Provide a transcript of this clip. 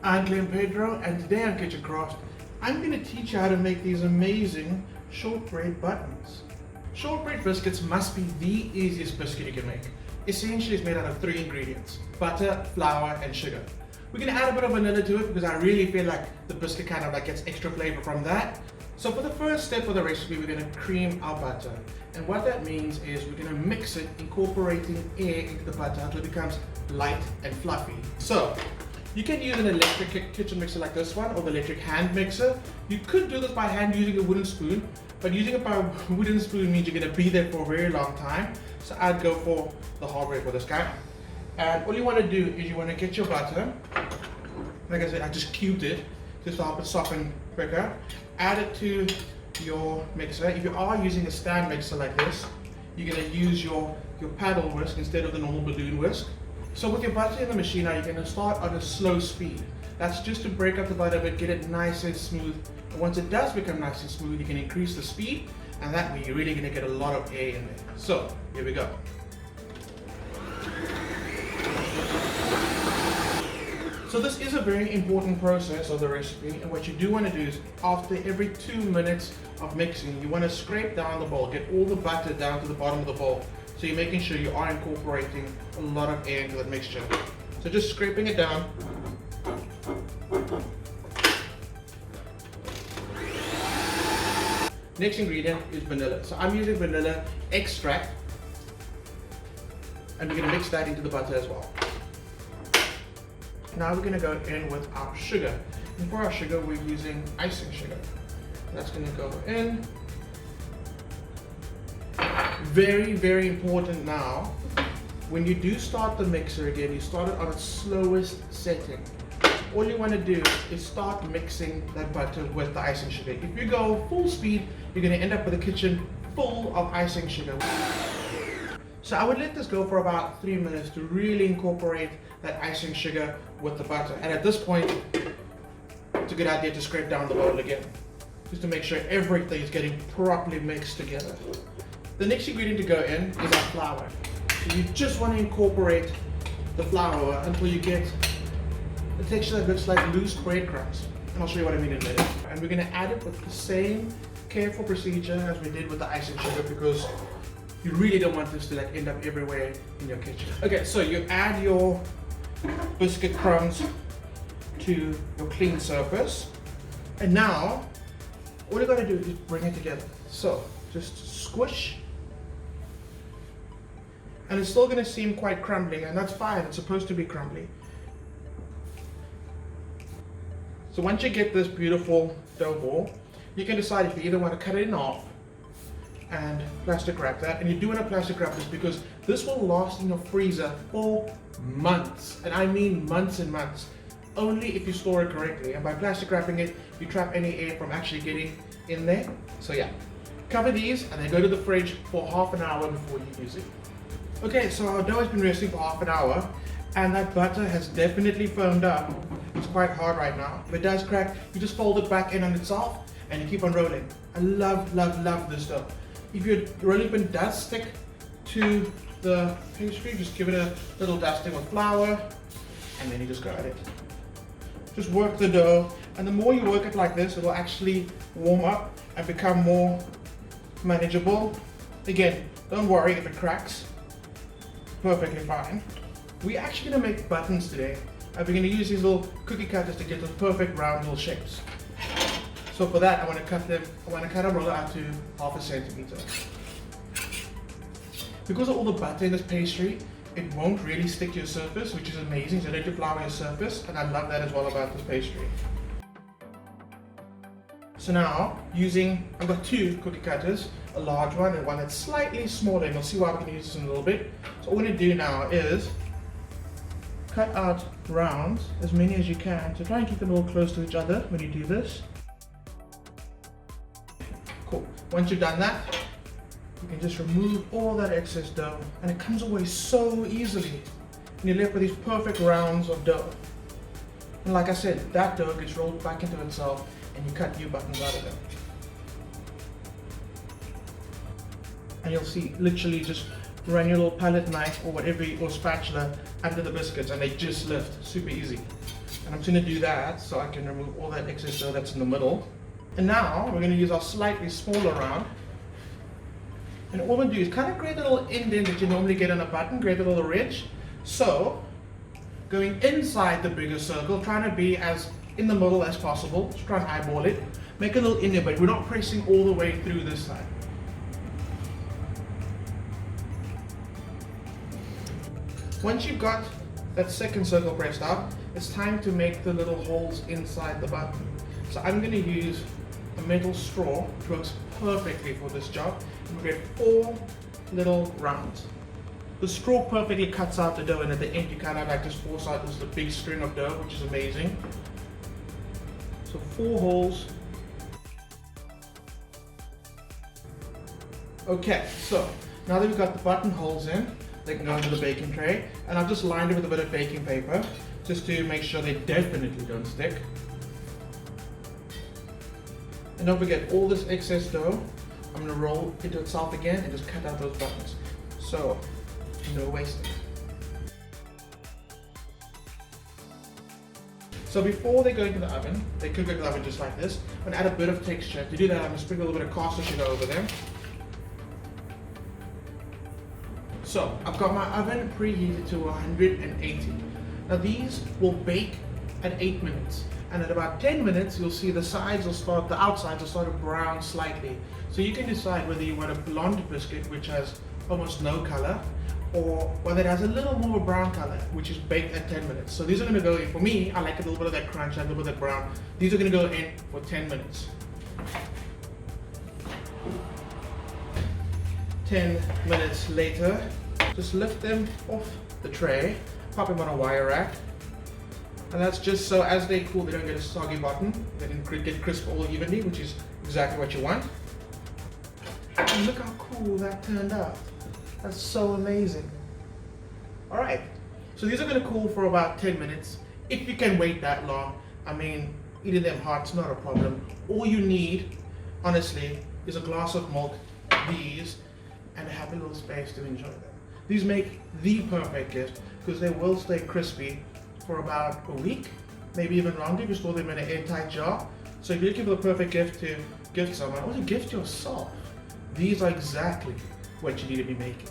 I'm Glenn Pedro, and today on Kitchen Craft, I'm going to teach you how to make these amazing shortbread buttons. Shortbread biscuits must be the easiest biscuit you can make. Essentially, it's made out of 3 ingredients: butter, flour, and sugar. We're going to add a bit of vanilla to it because I really feel like the biscuit kind of gets extra flavor from that. So for the first step of the recipe, we're going to cream our butter. And what that means is we're going to mix it, incorporating air into the butter until it becomes light and fluffy. So you can use an electric kitchen mixer like this one, or the electric hand mixer. You could do this by hand using a wooden spoon, but using it by a wooden spoon means you're going to be there for a very long time. So I'd go for the hardware for this guy. And all you want to do is you want to get your butter. Like I said, I just cubed it just to help it soften quicker. Add it to your mixer. If you are using a stand mixer like this, you're going to use your paddle whisk instead of the normal balloon whisk. So with your butter in the machine now, you're going to start on a slow speed. That's just to break up the butter a bit, get it nice and smooth. And once it does become nice and smooth, you can increase the speed, and that way you're really going to get a lot of air in there. So here we go. So this is a very important process of the recipe, and what you do want to do is after every 2 minutes of mixing, you want to scrape down the bowl, get all the butter down to the bottom of the bowl. So you're making sure you are incorporating a lot of air into that mixture. So just scraping it down. Next ingredient is vanilla. So I'm using vanilla extract, and we're going to mix that into the butter as well. Now we're going to go in with our sugar. And for our sugar, we're using icing sugar. That's going to go in. Very, very important now, when you do start the mixer again, you start it on its slowest setting. All you want to do is start mixing that butter with the icing sugar. If you go full speed, you're going to end up with a kitchen full of icing sugar. So I would let this go for about 3 minutes to really incorporate that icing sugar with the butter. And at this point, it's a good idea to scrape down the bowl again, just to make sure everything is getting properly mixed together. The next ingredient to go in is our flour. So you just want to incorporate the flour until you get a texture that looks like loose breadcrumbs. And I'll show you what I mean in a minute. And we're going to add it with the same careful procedure as we did with the icing sugar, because you really don't want this to end up everywhere in your kitchen. Okay, so you add your biscuit crumbs to your clean surface. And now, all you got to do is bring it together. So just squish. And it's still going to seem quite crumbly, and that's fine. It's supposed to be crumbly. So once you get this beautiful dough ball, you can decide if you either want to cut it in half and plastic wrap that. And you do want to plastic wrap this because this will last in your freezer for months. And I mean months and months. Only if you store it correctly. And by plastic wrapping it, you trap any air from actually getting in there. So yeah, cover these and then go to the fridge for half an hour before you use it. Okay, so our dough has been resting for half an hour, and that butter has definitely foamed up. It's quite hard right now. If it does crack, you just fold it back in on itself and you keep on rolling. I love, love, love this dough. If your rolling pin does stick to the pastry, just give it a little dusting with flour, and then you just go at it. Just work the dough, and the more you work it like this, it will actually warm up and become more manageable. Again, don't worry if it cracks. Perfectly fine. We're actually going to make buttons today, and we're going to use these little cookie cutters to get those perfect round little shapes. So for that, I want to cut a roller out to 1/2 centimeter. Because of all the butter in this pastry, it won't really stick to your surface, which is amazing. So let your flour your surface, and I love that as well about this pastry. So now, I've got 2 cookie cutters, a large one and one that's slightly smaller, and you'll see why we're going to use this in a little bit. So what we're going to do now is cut out rounds, as many as you can. So try and keep them all close to each other when you do this. Cool. Once you've done that, you can just remove all that excess dough, and it comes away so easily. And you're left with these perfect rounds of dough. And like I said, that dough gets rolled back into itself, and you cut new buttons out of them. And you'll see, literally just run your little palette knife or whatever, or spatula under the biscuits, and they just lift super easy. And I'm just going to do that so I can remove all that excess dough that's in the middle. And now we're going to use our slightly smaller round. And all we're going to do is kind of create a little indent that you normally get on a button, create a little ridge. So, going inside the bigger circle, trying to be as in the middle as possible. Just try and eyeball it. Make a little indent, but we're not pressing all the way through this side. Once you've got that second circle pressed out, it's time to make the little holes inside the button. So I'm going to use a metal straw, which works perfectly for this job. And we get 4 little rounds. The straw perfectly cuts out the dough, and at the end you kind of like just force out this big string of dough, which is amazing. So 4 holes. Okay, so now that we've got the button holes in, they can go into the baking tray, and I've just lined it with a bit of baking paper just to make sure they definitely don't stick. And don't forget, all this excess dough I'm going to roll into itself again and just cut out those buttons. So, no wasting. So before they go into the oven, they could go into the oven just like this. I'm going to add a bit of texture. To do that, I'm going to sprinkle a little bit of caster sugar over them. So I've got my oven preheated to 180. Now these will bake at 8 minutes. And at about 10 minutes, you'll see the outsides will start to brown slightly. So you can decide whether you want a blonde biscuit, which has almost no color, or whether it has a little more brown color, which is baked at 10 minutes. So these are gonna go in, for me, I like a little bit of that crunch, a little bit of that brown. These are gonna go in for 10 minutes. 10 minutes later, just lift them off the tray, pop them on a wire rack. And that's just so as they cool, they don't get a soggy bottom. They didn't get crisp all evenly, which is exactly what you want. And look how cool that turned out. That's so amazing. All right, so these are gonna cool for about 10 minutes. If you can wait that long, I mean, eating them hot's not a problem. All you need, honestly, is a glass of milk, these, and a happy little space to enjoy them. These make the perfect gift because they will stay crispy for about a week, maybe even longer if you store them in an airtight jar. So if you're looking for the perfect gift to gift someone or to gift yourself, these are exactly what you need to be making.